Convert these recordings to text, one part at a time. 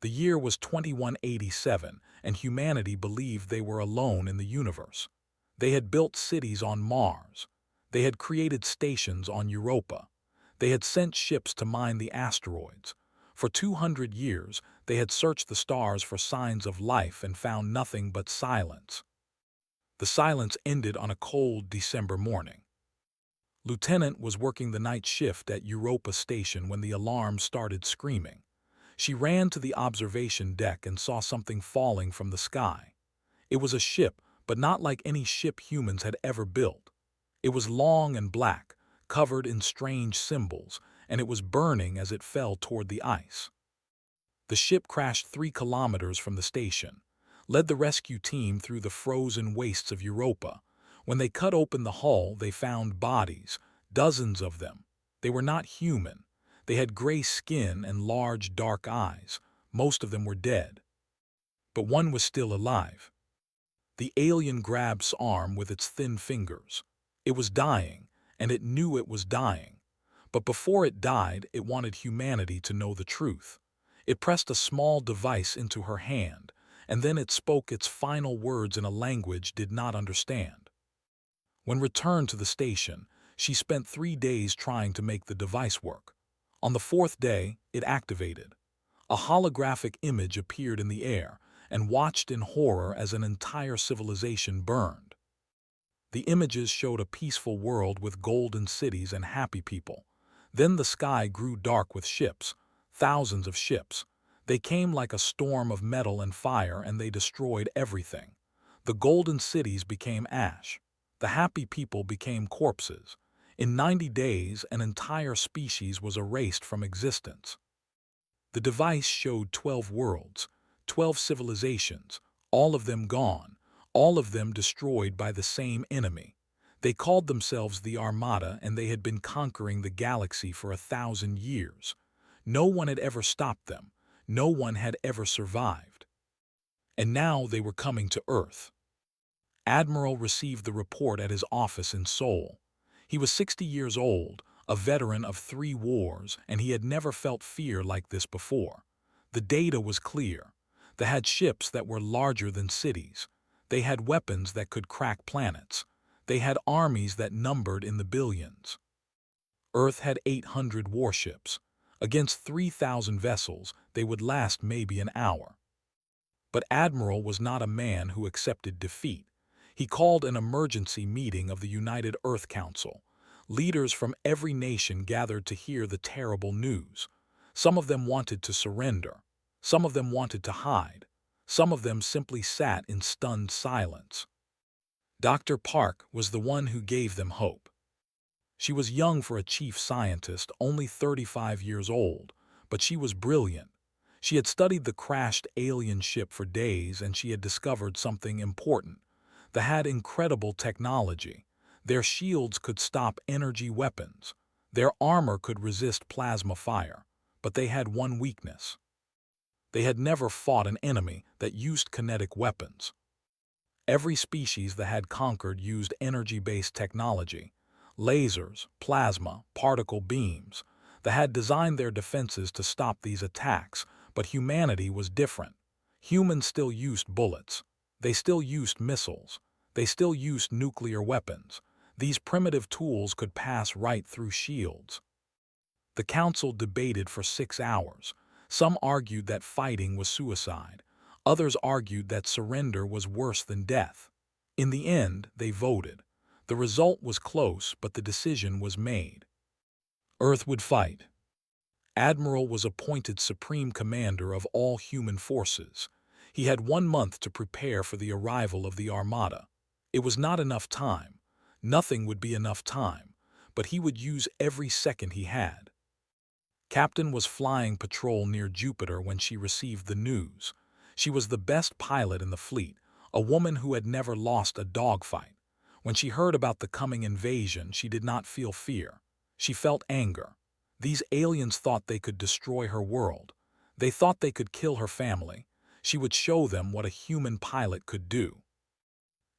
The year was 2187, and humanity believed they were alone in the universe. They had built cities on Mars. They had created stations on Europa. They had sent ships to mine the asteroids. For 200 years, they had searched the stars for signs of life and found nothing but silence. The silence ended on a cold December morning. Lieutenant was working the night shift at Europa Station when the alarm started screaming. She ran to the observation deck and saw something falling from the sky. It was a ship, but not like any ship humans had ever built. It was long and black, covered in strange symbols, and it was burning as it fell toward the ice. The ship crashed 3 kilometers from the station, led the rescue team through the frozen wastes of Europa. When they cut open the hull, they found bodies, dozens of them. They were not human. They had gray skin and large, dark eyes. Most of them were dead. But one was still alive. The alien grabbed its arm with its thin fingers. It was dying, and it knew it was dying. But before it died, it wanted humanity to know the truth. It pressed a small device into her hand, and then it spoke its final words in a language it did not understand. When returned to the station, she spent 3 days trying to make the device work. On the 4th day, it activated. A holographic image appeared in the air and watched in horror as an entire civilization burned. The images showed a peaceful world with golden cities and happy people. Then the sky grew dark with ships, thousands of ships. They came like a storm of metal and fire, and they destroyed everything. The golden cities became ash. The happy people became corpses. In 90 days, an entire species was erased from existence. The device showed 12 worlds, 12 civilizations, all of them gone, all of them destroyed by the same enemy. They called themselves the Armada, and they had been conquering the galaxy for 1,000 years. No one had ever stopped them. No one had ever survived. And now they were coming to Earth. Admiral received the report at his office in Seoul. He was 60 years old, a veteran of 3 wars, and he had never felt fear like this before. The data was clear. They had ships that were larger than cities. They had weapons that could crack planets. They had armies that numbered in the billions. Earth had 800 warships. Against 3,000 vessels, they would last maybe an hour. But Admiral was not a man who accepted defeat. He called an emergency meeting of the United Earth Council. Leaders from every nation gathered to hear the terrible news. Some of them wanted to surrender. Some of them wanted to hide. Some of them simply sat in stunned silence. Dr. Park was the one who gave them hope. She was young for a chief scientist, only 35 years old, but she was brilliant. She had studied the crashed alien ship for days, and she had discovered something important. They had incredible technology. Their shields could stop energy weapons. Their armor could resist plasma fire. But they had one weakness. They had never fought an enemy that used kinetic weapons. Every species they had conquered used energy-based technology. Lasers, plasma, particle beams. They had designed their defenses to stop these attacks, but humanity was different. Humans still used bullets. They still used missiles. They still used nuclear weapons. These primitive tools could pass right through shields. The council debated for 6 hours. Some argued that fighting was suicide. Others argued that surrender was worse than death. In the end, they voted. The result was close, but the decision was made. Earth would fight. Admiral was appointed supreme commander of all human forces. He had 1 month to prepare for the arrival of the Armada. It was not enough time. Nothing would be enough time, but he would use every second he had. Captain was flying patrol near Jupiter when she received the news. She was the best pilot in the fleet, a woman who had never lost a dogfight. When she heard about the coming invasion, she did not feel fear. She felt anger. These aliens thought they could destroy her world. They thought they could kill her family. She would show them what a human pilot could do.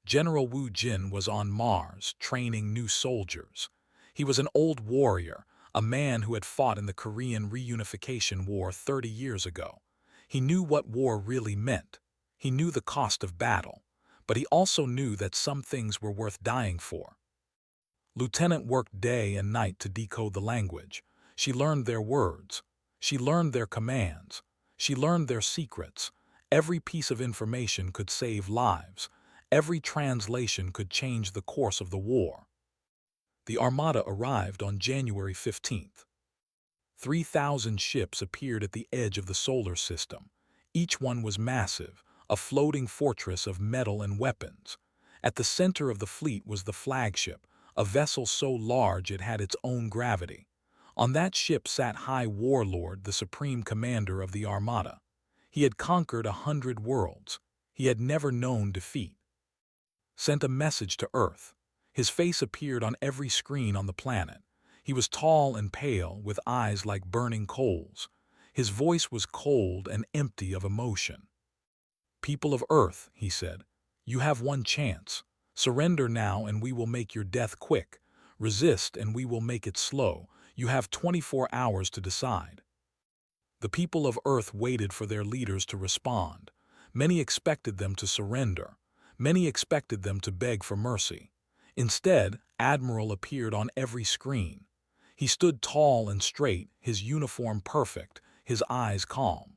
General Wu Jin was on Mars, training new soldiers. He was an old warrior, a man who had fought in the Korean reunification war 30 years ago. He knew what war really meant. He knew the cost of battle. But he also knew that some things were worth dying for. Lieutenant worked day and night to decode the language. She learned their words. She learned their commands. She learned their secrets. Every piece of information could save lives. Every translation could change the course of the war. The Armada arrived on January 15th. 3,000 ships appeared at the edge of the solar system. Each one was massive, a floating fortress of metal and weapons. At the center of the fleet was the flagship, a vessel so large it had its own gravity. On that ship sat High Warlord, the supreme commander of the Armada. He had conquered 100 worlds. He had never known defeat. Sent a message to Earth. His face appeared on every screen on the planet. He was tall and pale, with eyes like burning coals. His voice was cold and empty of emotion. "People of Earth," he said, "you have one chance. Surrender now and we will make your death quick. Resist and we will make it slow. You have 24 hours to decide." The people of Earth waited for their leaders to respond. Many expected them to surrender. Many expected them to beg for mercy. Instead, Admiral appeared on every screen. He stood tall and straight, his uniform perfect, his eyes calm.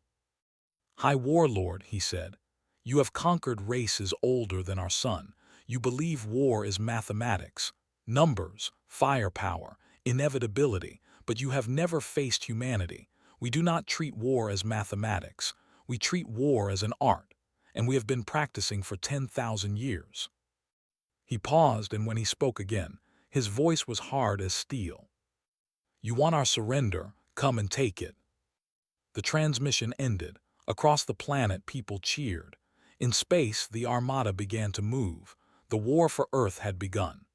"High Warlord," he said, "you have conquered races older than our sun. You believe war is mathematics, numbers, firepower, inevitability, but you have never faced humanity. We do not treat war as mathematics. We treat war as an art, and we have been practicing for 10,000 years." He paused, and when he spoke again, his voice was hard as steel. "You want our surrender? Come and take it." The transmission ended. Across the planet, people cheered. In space, the Armada began to move. The war for Earth had begun.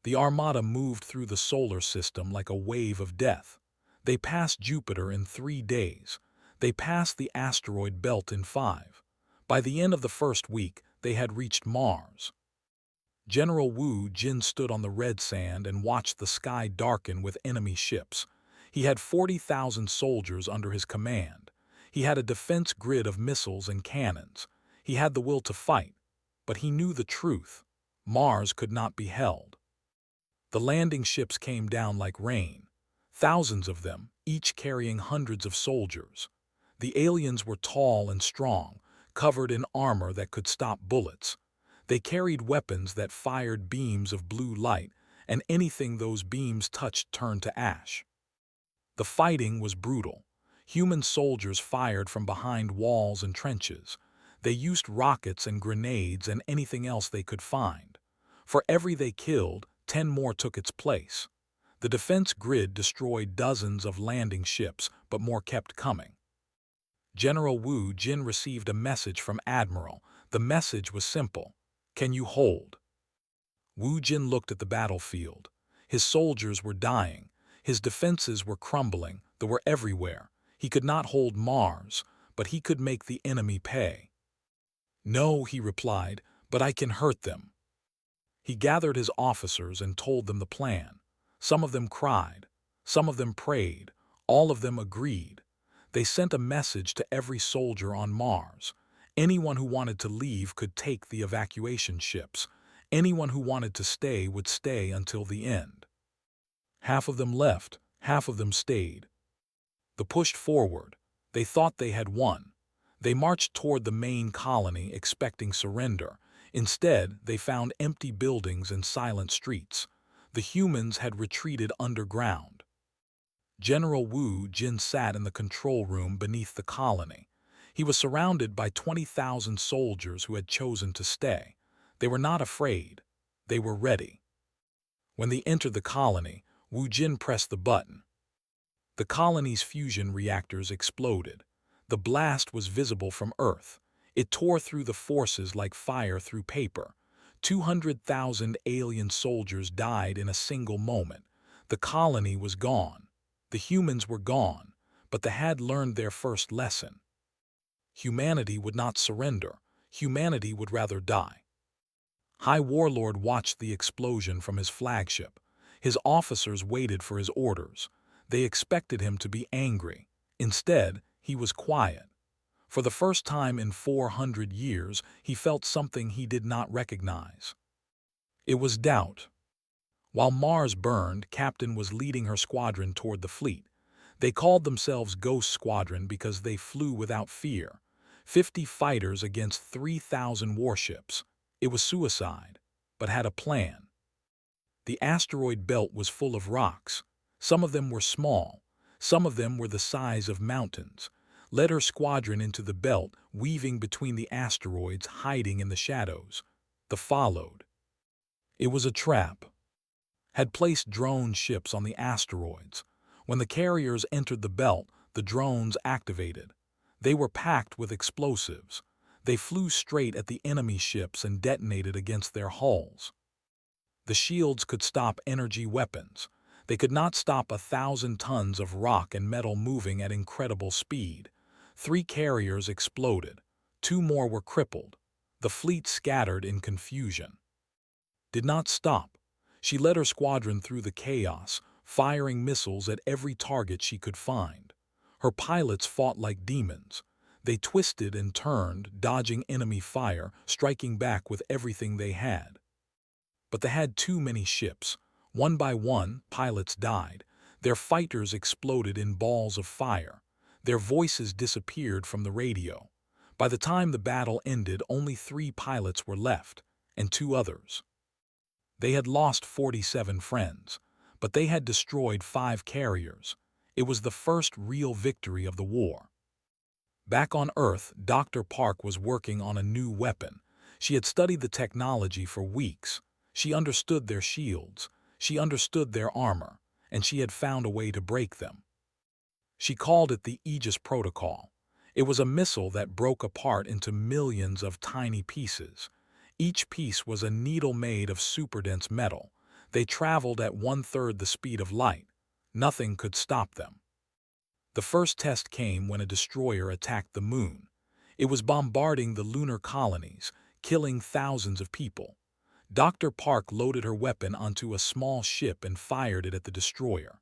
The Armada moved through the solar system like a wave of death. They passed Jupiter in 3 days. They passed the asteroid belt in 5. By the end of the first week, they had reached Mars. General Wu Jin stood on the red sand and watched the sky darken with enemy ships. He had 40,000 soldiers under his command. He had a defense grid of missiles and cannons. He had the will to fight, but he knew the truth. Mars could not be held. The landing ships came down like rain. Thousands of them, each carrying hundreds of soldiers. The aliens were tall and strong, covered in armor that could stop bullets. They carried weapons that fired beams of blue light, and anything those beams touched turned to ash. The fighting was brutal. Human soldiers fired from behind walls and trenches. They used rockets and grenades and anything else they could find. For every they killed, 10 more took its place. The defense grid destroyed dozens of landing ships, but more kept coming. General Wu Jin received a message from Admiral. The message was simple: "Can you hold?" Wu Jin looked at the battlefield. His soldiers were dying. His defenses were crumbling. They were everywhere. He could not hold Mars, but he could make the enemy pay. "No," he replied, "but I can hurt them." He gathered his officers and told them the plan. Some of them cried. Some of them prayed. All of them agreed. They sent a message to every soldier on Mars. Anyone who wanted to leave could take the evacuation ships. Anyone who wanted to stay would stay until the end. Half of them left, half of them stayed. They pushed forward. They thought they had won. They marched toward the main colony expecting surrender. Instead, they found empty buildings and silent streets. The humans had retreated underground. General Wu Jin sat in the control room beneath the colony. He was surrounded by 20,000 soldiers who had chosen to stay. They were not afraid. They were ready. When they entered the colony, Wu Jin pressed the button. The colony's fusion reactors exploded. The blast was visible from Earth. It tore through the forces like fire through paper. 200,000 alien soldiers died in a single moment. The colony was gone. The humans were gone, but they had learned their first lesson. Humanity would not surrender. Humanity would rather die. High Warlord watched the explosion from his flagship. His officers waited for his orders. They expected him to be angry. Instead, he was quiet. For the first time in 400 years, he felt something he did not recognize. It was doubt. While Mars burned, Captain was leading her squadron toward the fleet. They called themselves Ghost Squadron because they flew without fear. 50 fighters against 3,000 warships. It was suicide, but had a plan. The asteroid belt was full of rocks. Some of them were small. Some of them were the size of mountains. Led her squadron into the belt, weaving between the asteroids, hiding in the shadows. The followed. It was a trap. Had placed drone ships on the asteroids. When the carriers entered the belt, the drones activated. They were packed with explosives. They flew straight at the enemy ships and detonated against their hulls. The shields could stop energy weapons. They could not stop 1,000 tons of rock and metal moving at incredible speed. 3 carriers exploded. 2 more were crippled. The fleet scattered in confusion. Did not stop. She led her squadron through the chaos, firing missiles at every target she could find. Her pilots fought like demons. They twisted and turned, dodging enemy fire, striking back with everything they had. But they had too many ships. One by one, pilots died. Their fighters exploded in balls of fire. Their voices disappeared from the radio. By the time the battle ended, only 3 pilots were left, and 2 others. They had lost 47 friends, but they had destroyed 5 carriers. It was the first real victory of the war. Back on Earth, Dr. Park was working on a new weapon. She had studied the technology for weeks. She understood their shields. She understood their armor, and she had found a way to break them. She called it the Aegis Protocol. It was a missile that broke apart into millions of tiny pieces. Each piece was a needle made of super-dense metal. They traveled at 1/3 the speed of light. Nothing could stop them. The first test came when a destroyer attacked the moon. It was bombarding the lunar colonies, killing thousands of people. Dr. Park loaded her weapon onto a small ship and fired it at the destroyer.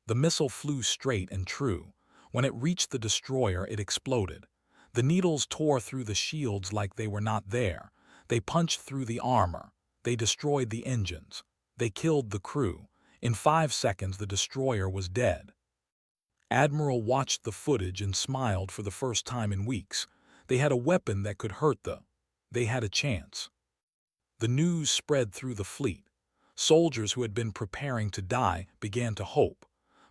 The missile flew straight and true. When it reached the destroyer, it exploded. The needles tore through the shields like they were not there. They punched through the armor. They destroyed the engines. They killed the crew. In 5 seconds, the destroyer was dead. Admiral watched the footage and smiled for the first time in weeks. They had a weapon that could hurt them. They had a chance. The news spread through the fleet. Soldiers who had been preparing to die began to hope.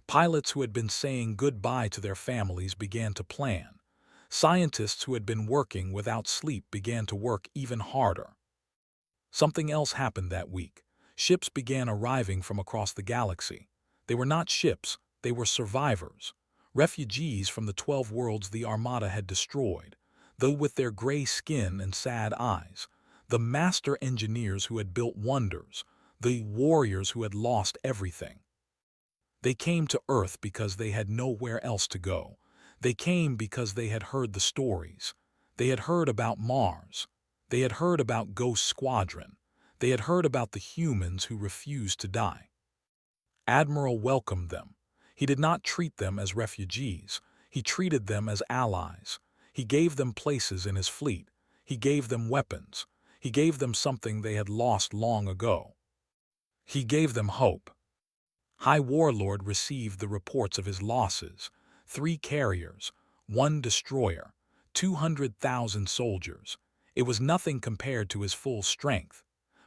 Pilots who had been saying goodbye to their families began to plan. Scientists who had been working without sleep began to work even harder. Something else happened that week. Ships began arriving from across the galaxy. They were not ships, they were survivors. Refugees from the 12 worlds the Armada had destroyed, though with their gray skin and sad eyes. The master engineers who had built wonders, the warriors who had lost everything. They came to Earth because they had nowhere else to go. They came because they had heard the stories. They had heard about Mars. They had heard about Ghost Squadron. They had heard about the humans who refused to die. Admiral welcomed them. He did not treat them as refugees. He treated them as allies. He gave them places in his fleet. He gave them weapons. He gave them something they had lost long ago. He gave them hope. High Warlord received the reports of his losses. 3 carriers, 1 destroyer, 200,000 soldiers. It was nothing compared to his full strength,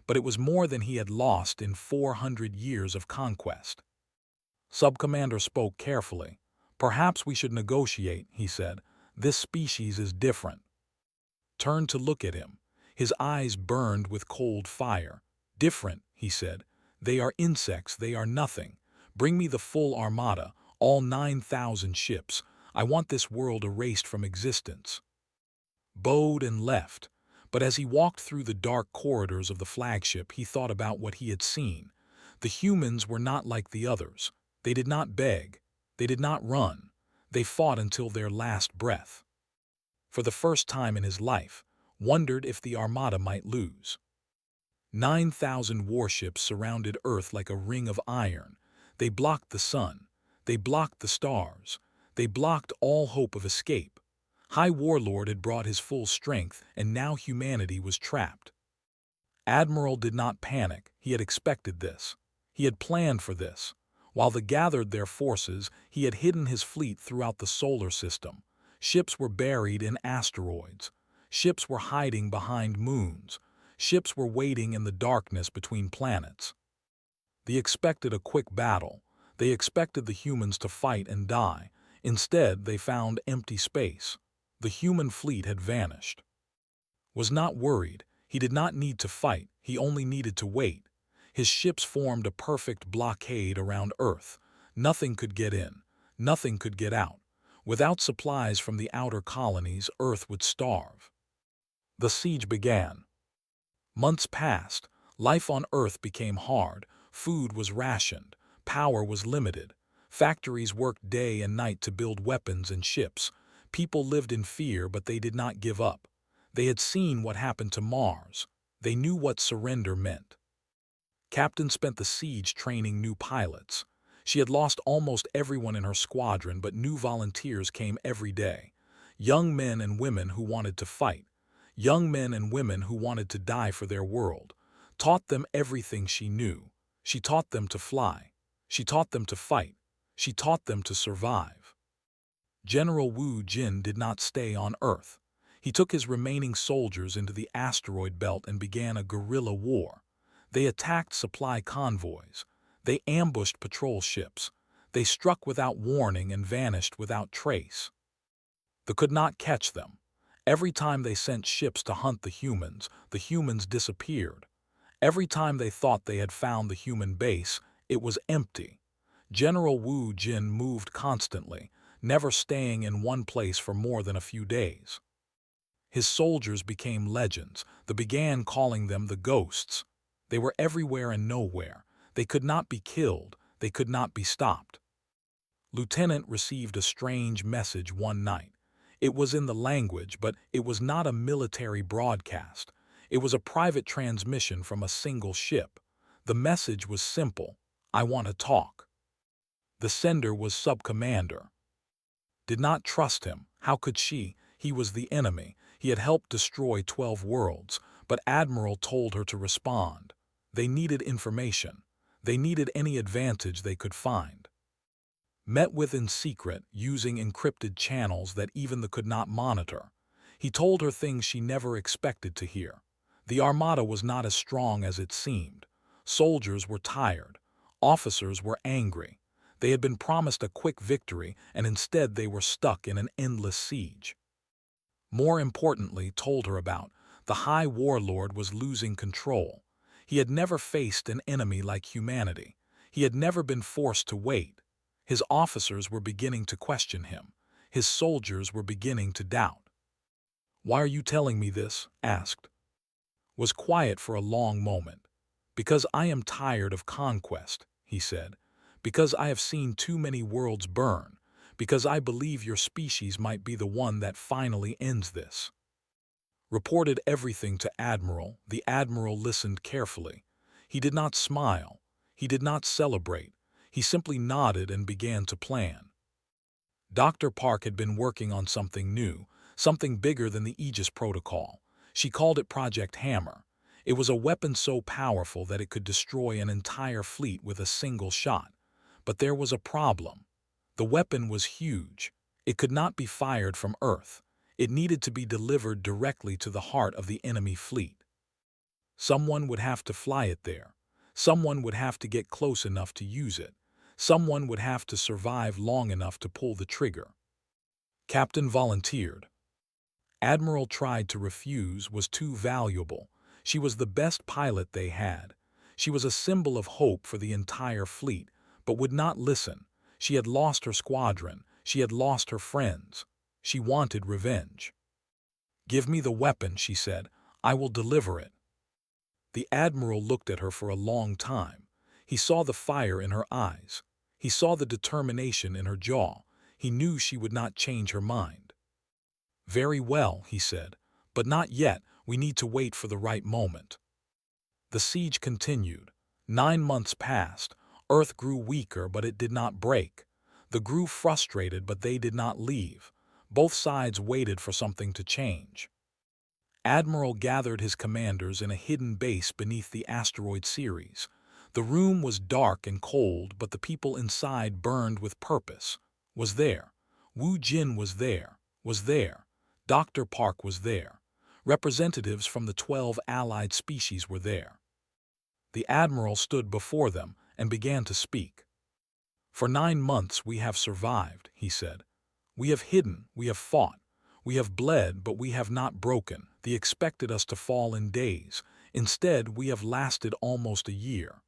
but it was more than he had lost in 400 years of conquest. Subcommander spoke carefully. "Perhaps we should negotiate," he said. "This species is different." Turned to look at him. His eyes burned with cold fire. "Different," he said. "They are insects, they are nothing. Bring me the full armada, all 9,000 ships. I want this world erased from existence." Bowed and left. But as he walked through the dark corridors of the flagship, he thought about what he had seen. The humans were not like the others. They did not beg. They did not run. They fought until their last breath. For the first time in his life, wondered if the Armada might lose. 9,000 warships surrounded Earth like a ring of iron. They blocked the sun. They blocked the stars. They blocked all hope of escape. High Warlord had brought his full strength, and now humanity was trapped. Admiral did not panic. He had expected this. He had planned for this. While they gathered their forces, he had hidden his fleet throughout the solar system. Ships were buried in asteroids. Ships were hiding behind moons. Ships were waiting in the darkness between planets. They expected a quick battle. They expected the humans to fight and die. Instead, they found empty space. The human fleet had vanished. Was not worried. He did not need to fight. He only needed to wait. His ships formed a perfect blockade around Earth. Nothing could get in. Nothing could get out. Without supplies from the outer colonies, Earth would starve. The siege began. Months passed. Life on Earth became hard. Food was rationed. Power was limited. Factories worked day and night to build weapons and ships. People lived in fear, but they did not give up. They had seen what happened to Mars. They knew what surrender meant. Captain spent the siege training new pilots. She had lost almost everyone in her squadron, but new volunteers came every day. Young men and women who wanted to fight. Young men and women who wanted to die for their world. Taught them everything she knew. She taught them to fly. She taught them to fight. She taught them to survive. General Wu Jin did not stay on Earth. He took his remaining soldiers into the asteroid belt and began a guerrilla war. They attacked supply convoys. They ambushed patrol ships. They struck without warning and vanished without trace. They could not catch them. Every time they sent ships to hunt the humans disappeared. Every time they thought they had found the human base, it was empty. General Wu Jin moved constantly, never staying in one place for more than a few days. His soldiers became legends. They began calling them the ghosts. They were everywhere and nowhere. They could not be killed. They could not be stopped. Lieutenant received a strange message one night. It was in the language, but it was not a military broadcast. It was a private transmission from a single ship. The message was simple: "I want to talk." The sender was Sub-Commander. Did not trust him. How could she? He was the enemy. He had helped destroy 12 worlds, but Admiral told her to respond. They needed information. They needed any advantage they could find. Met with in secret, using encrypted channels that even they could not monitor. He told her things she never expected to hear. The Armada was not as strong as it seemed. Soldiers were tired. Officers were angry. They had been promised a quick victory, and instead they were stuck in an endless siege. More importantly, told her about the High Warlord was losing control. He had never faced an enemy like humanity. He had never been forced to wait. His officers were beginning to question him. His soldiers were beginning to doubt. "Why are you telling me this?" asked. Was quiet for a long moment. "Because I am tired of conquest," he said. "Because I have seen too many worlds burn. Because I believe your species might be the one that finally ends this." Reported everything to Admiral. The Admiral listened carefully. He did not smile. He did not celebrate. He simply nodded and began to plan. Dr. Park had been working on something new, something bigger than the Aegis Protocol. She called it Project Hammer. It was a weapon so powerful that it could destroy an entire fleet with a single shot. But there was a problem. The weapon was huge. It could not be fired from Earth. It needed to be delivered directly to the heart of the enemy fleet. Someone would have to fly it there. Someone would have to get close enough to use it. Someone would have to survive long enough to pull the trigger. Captain volunteered. Admiral tried to refuse, was too valuable. She was the best pilot they had. She was a symbol of hope for the entire fleet, but would not listen. She had lost her squadron. She had lost her friends. She wanted revenge. "Give me the weapon," she said. "I will deliver it." The Admiral looked at her for a long time. He saw the fire in her eyes. He saw the determination in her jaw. He knew she would not change her mind. "Very well," he said, "but not yet. We need to wait for the right moment." The siege continued. 9 months passed. Earth grew weaker, but it did not break. They grew frustrated, but they did not leave. Both sides waited for something to change. Admiral gathered his commanders in a hidden base beneath the asteroid Ceres. The room was dark and cold, but the people inside burned with purpose. Was there. Wu Jin was there. Dr. Park was there. Representatives from the 12 allied species were there. The admiral stood before them and began to speak. "For 9 months we have survived," he said. "We have hidden, we have fought, we have bled, but we have not broken. They expected us to fall in days. Instead, we have lasted almost a year."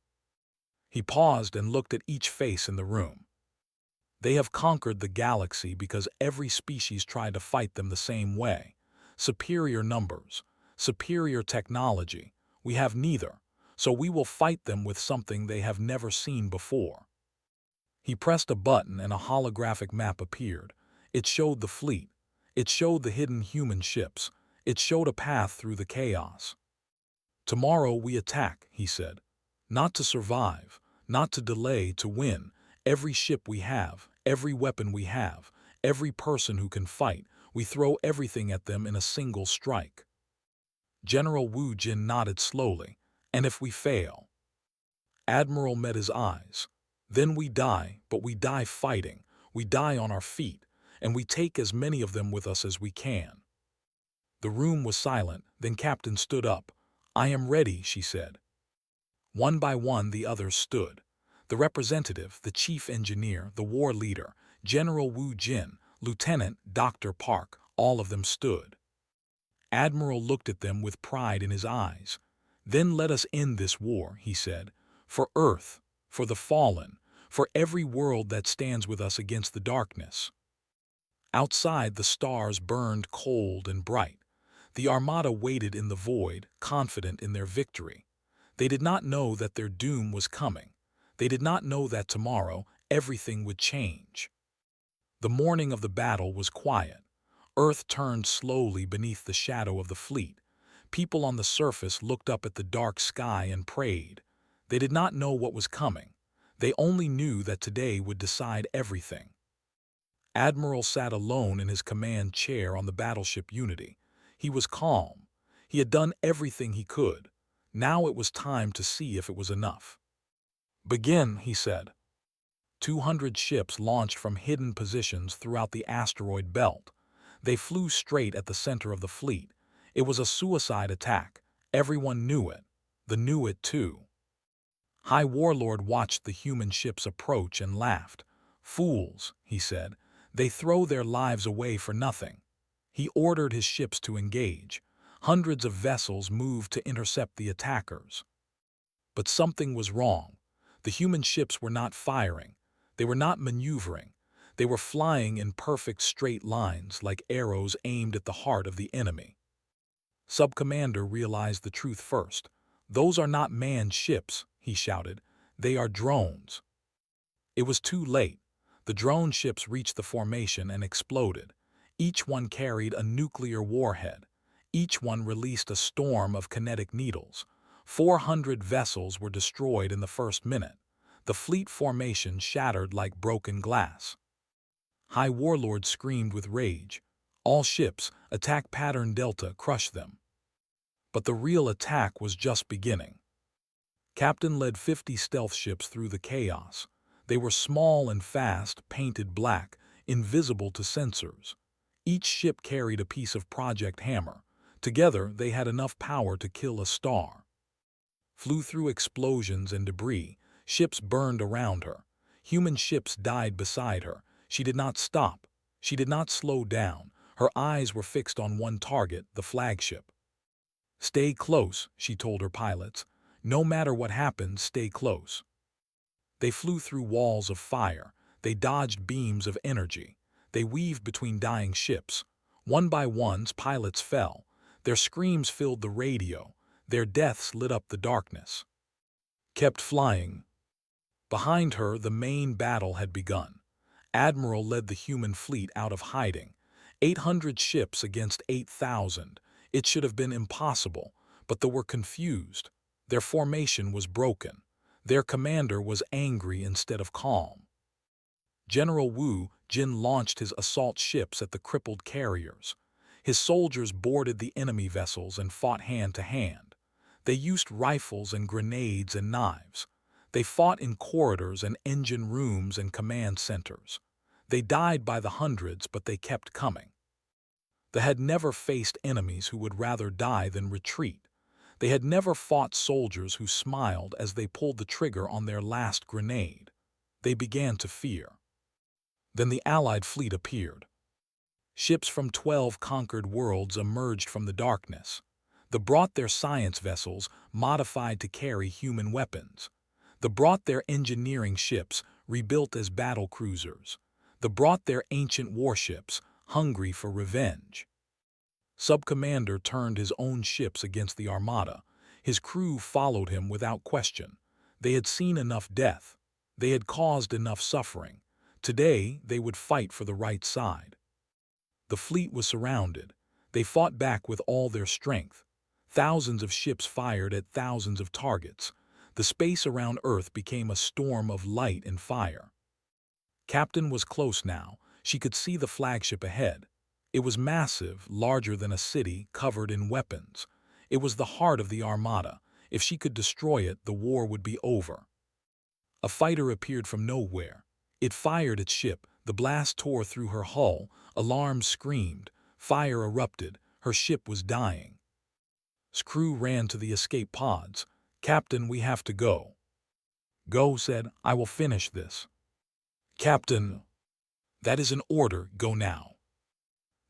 He paused and looked at each face in the room. "They have conquered the galaxy because every species tried to fight them the same way. Superior numbers, superior technology. We have neither, so we will fight them with something they have never seen before." He pressed a button and a holographic map appeared. It showed the fleet. It showed the hidden human ships. It showed a path through the chaos. "Tomorrow we attack," he said. "Not to survive, not to delay, to win. Every ship we have, every weapon we have, every person who can fight, we throw everything at them in a single strike." General Wu Jin nodded slowly. "And if we fail?" Admiral met his eyes. "Then we die, but we die fighting. We die on our feet, and we take as many of them with us as we can." The room was silent, then Captain stood up. "I am ready," she said. One by one the others stood. The representative, the chief engineer, the war leader, General Wu Jin, Lieutenant Dr. Park, all of them stood. Admiral looked at them with pride in his eyes. "Then let us end this war," he said. "For Earth, for the fallen, for every world that stands with us against the darkness." Outside, the stars burned cold and bright. The Armada waited in the void, confident in their victory. They did not know that their doom was coming. They did not know that tomorrow everything would change. The morning of the battle was quiet. Earth turned slowly beneath the shadow of the fleet. People on the surface looked up at the dark sky and prayed. They did not know what was coming. They only knew that today would decide everything. Admiral sat alone in his command chair on the battleship Unity. He was calm. He had done everything he could. Now it was time to see if it was enough. "Begin," he said. 200 ships launched from hidden positions throughout the asteroid belt. They flew straight at the center of the fleet. It was a suicide attack. Everyone knew it. They knew it too. High Warlord watched the human ships approach and laughed. "Fools," he said. "They throw their lives away for nothing." He ordered his ships to engage. Hundreds of vessels moved to intercept the attackers. But something was wrong. The human ships were not firing. They were not maneuvering. They were flying in perfect straight lines like arrows aimed at the heart of the enemy. Sub-Commander realized the truth first. "Those are not manned ships," he shouted. "They are drones." It was too late. The drone ships reached the formation and exploded. Each one carried a nuclear warhead. Each one released a storm of kinetic needles. 400 vessels were destroyed in the first minute. The fleet formation shattered like broken glass. High Warlord screamed with rage. "All ships, attack pattern Delta, crush them." But the real attack was just beginning. Captain led 50 stealth ships through the chaos. They were small and fast, painted black, invisible to sensors. Each ship carried a piece of Project Hammer. Together, they had enough power to kill a star. Flew through explosions and debris. Ships burned around her. Human ships died beside her. She did not stop. She did not slow down. Her eyes were fixed on one target, the flagship. "Stay close," she told her pilots. "No matter what happens, stay close." They flew through walls of fire. They dodged beams of energy. They weaved between dying ships. One by one, pilots fell. Their screams filled the radio. Their deaths lit up the darkness. Kept flying. Behind her, the main battle had begun. Admiral led the human fleet out of hiding. 800 ships against 8,000. It should have been impossible, but they were confused. Their formation was broken. Their commander was angry instead of calm. General Wu Jin launched his assault ships at the crippled carriers. His soldiers boarded the enemy vessels and fought hand to hand. They used rifles and grenades and knives. They fought in corridors and engine rooms and command centers. They died by the hundreds, but they kept coming. They had never faced enemies who would rather die than retreat. They had never fought soldiers who smiled as they pulled the trigger on their last grenade. They began to fear. Then the Allied fleet appeared. Ships from 12 conquered worlds emerged from the darkness. They brought their science vessels, modified to carry human weapons. They brought their engineering ships, rebuilt as battle cruisers. They brought their ancient warships, hungry for revenge. Sub-Commander turned his own ships against the Armada. His crew followed him without question. They had seen enough death. They had caused enough suffering. Today, they would fight for the right side. The fleet was surrounded. They fought back with all their strength. Thousands of ships fired at thousands of targets. The space around Earth became a storm of light and fire. Captain was close now. She could see the flagship ahead. It was massive, larger than a city, covered in weapons. It was the heart of the Armada. If she could destroy it, the war would be over. A fighter appeared from nowhere. It fired its ship. The blast tore through her hull. Alarms screamed. Fire erupted. Her ship was dying. Screw ran to the escape pods. "Captain, we have to go." "Go," said, "I will finish this." "Captain." "That is an order. Go now."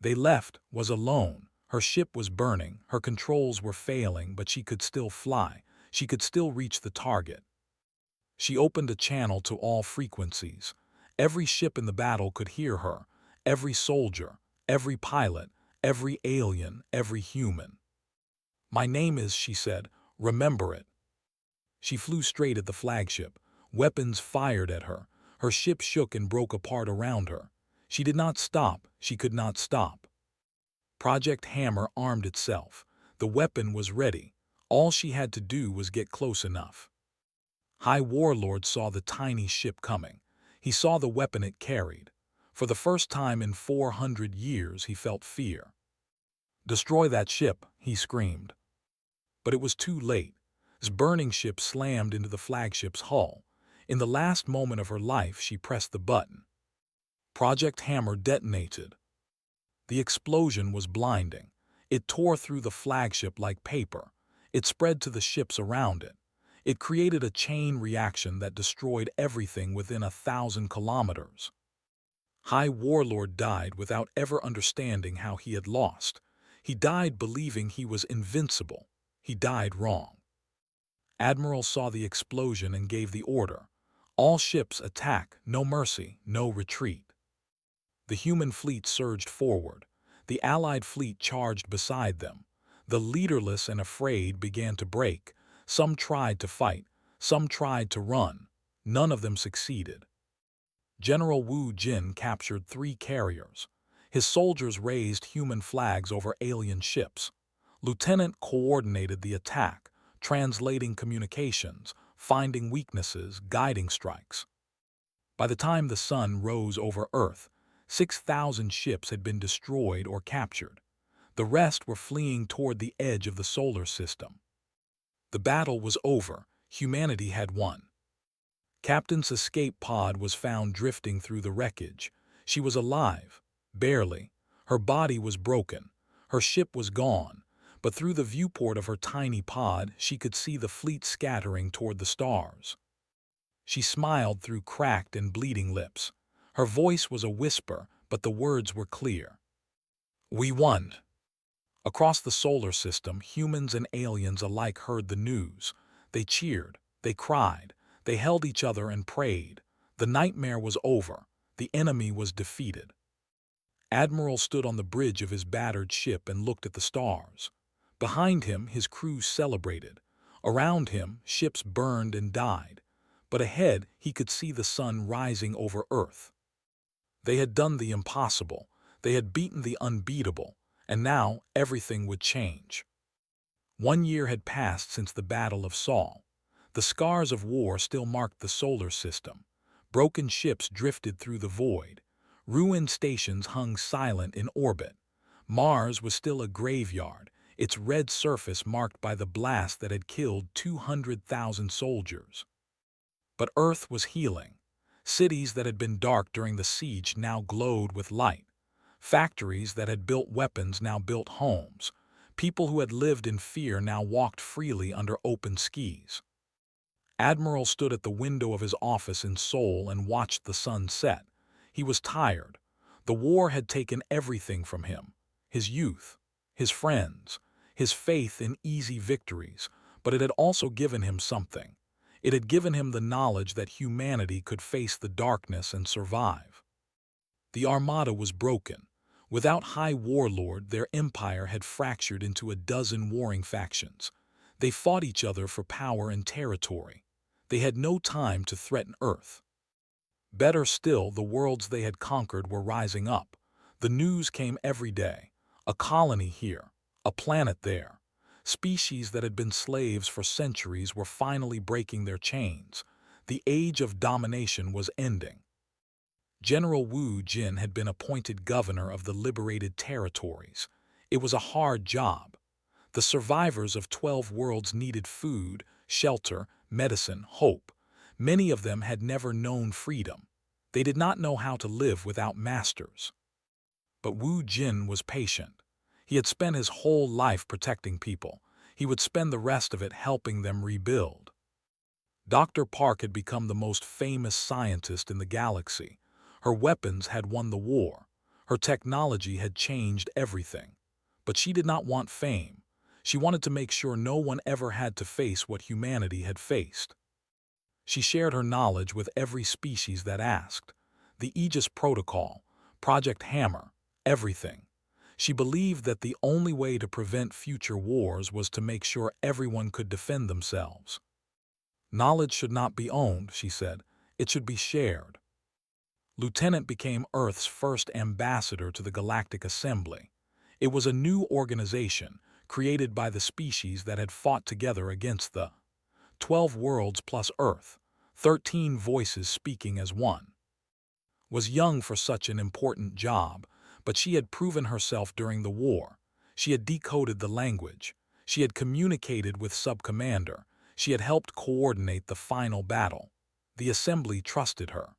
They left, was alone. Her ship was burning. Her controls were failing, but she could still fly. She could still reach the target. She opened a channel to all frequencies. Every ship in the battle could hear her. Every soldier, every pilot, every alien, every human. "My name is," she said, "remember it." She flew straight at the flagship. Weapons fired at her. Her ship shook and broke apart around her. She did not stop. She could not stop. Project Hammer armed itself. The weapon was ready. All she had to do was get close enough. High Warlord saw the tiny ship coming. He saw the weapon it carried. For the first time in 400 years, he felt fear. "Destroy that ship," he screamed. But it was too late. His burning ship slammed into the flagship's hull. In the last moment of her life, she pressed the button. Project Hammer detonated. The explosion was blinding. It tore through the flagship like paper. It spread to the ships around it. It created a chain reaction that destroyed everything within 1,000 kilometers. High Warlord died without ever understanding how he had lost. He died believing he was invincible. He died wrong. Admiral saw the explosion and gave the order. All ships attack, no mercy, no retreat. The human fleet surged forward. The Allied fleet charged beside them. The leaderless and afraid began to break. Some tried to fight. Some tried to run. None of them succeeded. General Wu Jin captured 3 carriers. His soldiers raised human flags over alien ships. Lieutenant coordinated the attack, translating communications, finding weaknesses, guiding strikes. By the time the sun rose over Earth, 6,000 ships had been destroyed or captured. The rest were fleeing toward the edge of the solar system. The battle was over. Humanity had won. Captain's escape pod was found drifting through the wreckage. She was alive, barely. Her body was broken. Her ship was gone. But through the viewport of her tiny pod, she could see the fleet scattering toward the stars. She smiled through cracked and bleeding lips. Her voice was a whisper, but the words were clear. "We won." Across the solar system, humans and aliens alike heard the news. They cheered. They cried. They held each other and prayed. The nightmare was over. The enemy was defeated. Admiral stood on the bridge of his battered ship and looked at the stars. Behind him, his crew celebrated. Around him, ships burned and died. But ahead, he could see the sun rising over Earth. They had done the impossible. They had beaten the unbeatable. And now, everything would change. 1 year had passed since the Battle of Saul. The scars of war still marked the solar system. Broken ships drifted through the void. Ruined stations hung silent in orbit. Mars was still a graveyard, its red surface marked by the blast that had killed 200,000 soldiers. But Earth was healing. Cities that had been dark during the siege now glowed with light. Factories that had built weapons now built homes. People who had lived in fear now walked freely under open skies. Admiral stood at the window of his office in Seoul and watched the sun set. He was tired. The war had taken everything from him: his youth, his friends, his faith in easy victories, but it had also given him something. It had given him the knowledge that humanity could face the darkness and survive. The Armada was broken. Without High Warlord, their empire had fractured into a dozen warring factions. They fought each other for power and territory. They had no time to threaten Earth. Better still, the worlds they had conquered were rising up. The news came every day. A colony here, a planet there. Species that had been slaves for centuries were finally breaking their chains. The age of domination was ending. General Wu Jin had been appointed governor of the liberated territories. It was a hard job. The survivors of 12 worlds needed food, shelter, medicine, hope. Many of them had never known freedom. They did not know how to live without masters. But Wu Jin was patient. He had spent his whole life protecting people. He would spend the rest of it helping them rebuild. Dr. Park had become the most famous scientist in the galaxy. Her weapons had won the war. Her technology had changed everything. But she did not want fame. She wanted to make sure no one ever had to face what humanity had faced. She shared her knowledge with every species that asked. The Aegis Protocol, Project Hammer, everything. She believed that the only way to prevent future wars was to make sure everyone could defend themselves. Knowledge should not be owned, she said. It should be shared. Lieutenant became Earth's first ambassador to the Galactic Assembly. It was a new organization, created by the species that had fought together against the 12 worlds plus Earth, 13 voices speaking as one. Was young for such an important job, but she had proven herself during the war. She had decoded the language. She had communicated with Sub-Commander. She had helped coordinate the final battle. The Assembly trusted her.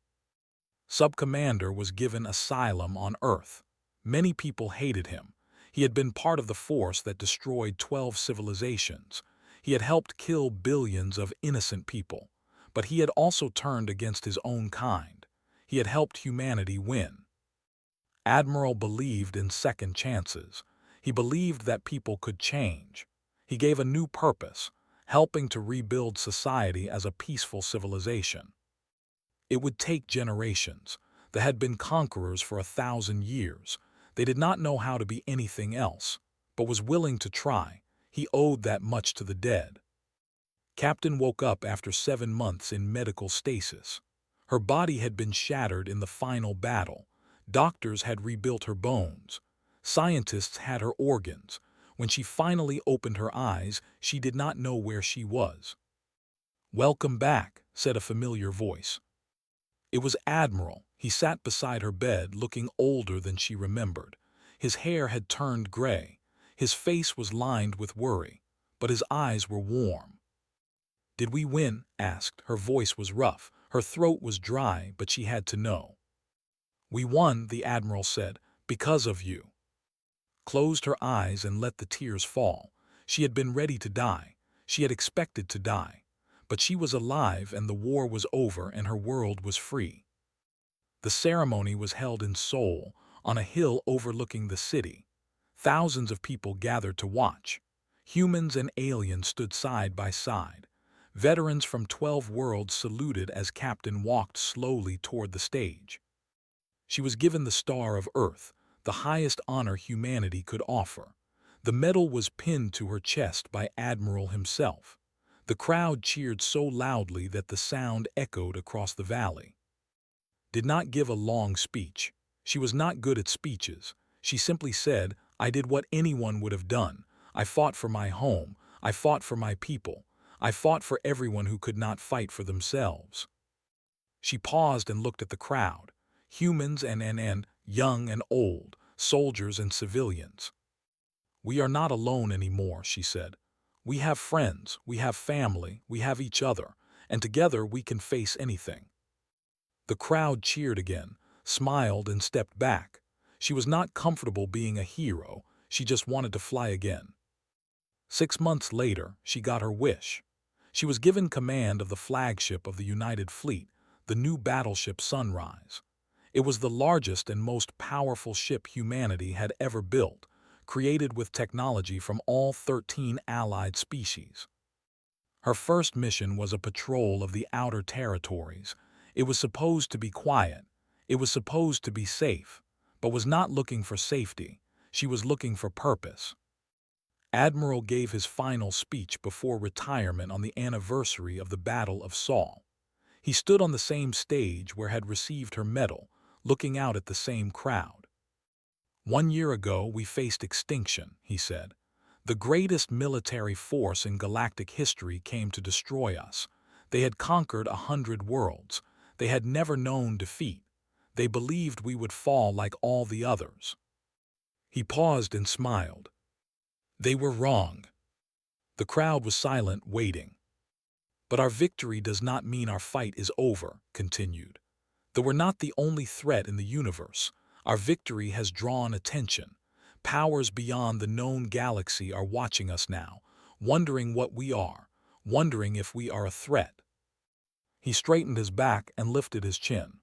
Sub-Commander was given asylum on Earth. Many people hated him. He had been part of the force that destroyed 12 civilizations. He had helped kill billions of innocent people. But he had also turned against his own kind. He had helped humanity win. Admiral believed in second chances. He believed that people could change. He gave a new purpose, helping to rebuild society as a peaceful civilization. It would take generations. They had been conquerors for 1,000 years. They did not know how to be anything else, but was willing to try. He owed that much to the dead. Captain woke up after 7 months in medical stasis. Her body had been shattered in the final battle. Doctors had rebuilt her bones. Scientists had her organs. When she finally opened her eyes, she did not know where she was. "Welcome back," said a familiar voice. It was Admiral. He sat beside her bed, looking older than she remembered. His hair had turned gray. His face was lined with worry, but his eyes were warm. "Did we win?" asked. Her voice was rough. Her throat was dry, but she had to know. "We won," the Admiral said, "because of you." Closed her eyes and let the tears fall. She had been ready to die. She had expected to die. But she was alive, and the war was over, and her world was free. The ceremony was held in Seoul, on a hill overlooking the city. Thousands of people gathered to watch. Humans and aliens stood side by side. Veterans from 12 worlds saluted as Captain walked slowly toward the stage. She was given the Star of Earth, the highest honor humanity could offer. The medal was pinned to her chest by Admiral himself. The crowd cheered so loudly that the sound echoed across the valley. Did not give a long speech. She was not good at speeches. She simply said, "I did what anyone would have done. I fought for my home. I fought for my people. I fought for everyone who could not fight for themselves." She paused and looked at the crowd. humans and young and old, soldiers and civilians. "We are not alone anymore," she said. "We have friends, we have family, we have each other, and together we can face anything." The crowd cheered again, smiled and stepped back. She was not comfortable being a hero, she just wanted to fly again. 6 months later, she got her wish. She was given command of the flagship of the United Fleet, the new battleship Sunrise. It was the largest and most powerful ship humanity had ever built, created with technology from all 13 allied species. Her first mission was a patrol of the outer territories. It was supposed to be quiet. It was supposed to be safe, but was not looking for safety. She was looking for purpose. Admiral gave his final speech before retirement on the anniversary of the Battle of Saul. He stood on the same stage where had received her medal, looking out at the same crowd. "1 year ago we faced extinction," he said. "The greatest military force in galactic history came to destroy us. They had conquered 100 worlds. They had never known defeat. They believed we would fall like all the others." He paused and smiled. They were wrong. The crowd was silent, waiting. "But our victory does not mean our fight is over," continued. "Though we're not the only threat in the universe, our victory has drawn attention. Powers beyond the known galaxy are watching us now, wondering what we are, wondering if we are a threat." He straightened his back and lifted his chin.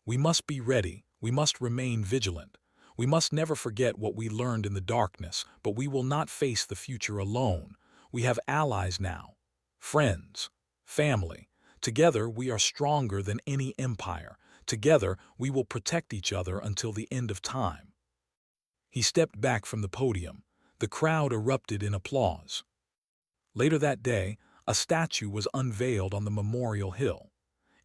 "We must be ready, we must remain vigilant. We must never forget what we learned in the darkness, but we will not face the future alone. We have allies now, friends, family. Together we are stronger than any empire. Together we will protect each other until the end of time." He stepped back from the podium. The crowd erupted in applause. Later that day, a statue was unveiled on the Memorial Hill.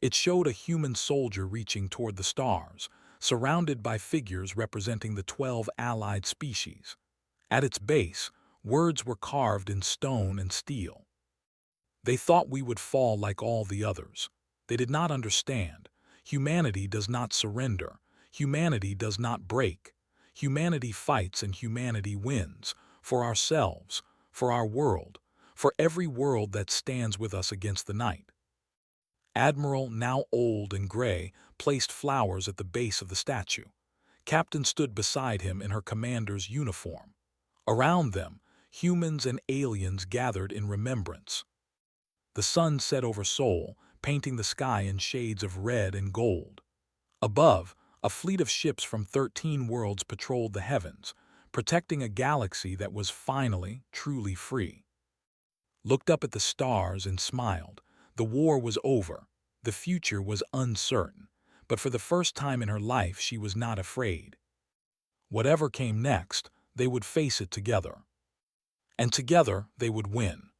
It showed a human soldier reaching toward the stars, surrounded by figures representing the 12 allied species. At its base, words were carved in stone and steel. "They thought we would fall like all the others. They did not understand. Humanity does not surrender. Humanity does not break. Humanity fights and humanity wins. For ourselves, for our world, for every world that stands with us against the night." Admiral, now old and gray, placed flowers at the base of the statue. Captain stood beside him in her commander's uniform. Around them, humans and aliens gathered in remembrance. The sun set over Seoul, painting the sky in shades of red and gold. Above, a fleet of ships from 13 worlds patrolled the heavens, protecting a galaxy that was finally, truly free. Looked up at the stars and smiled. The war was over. The future was uncertain. But for the first time in her life, she was not afraid. Whatever came next, they would face it together. And together, they would win.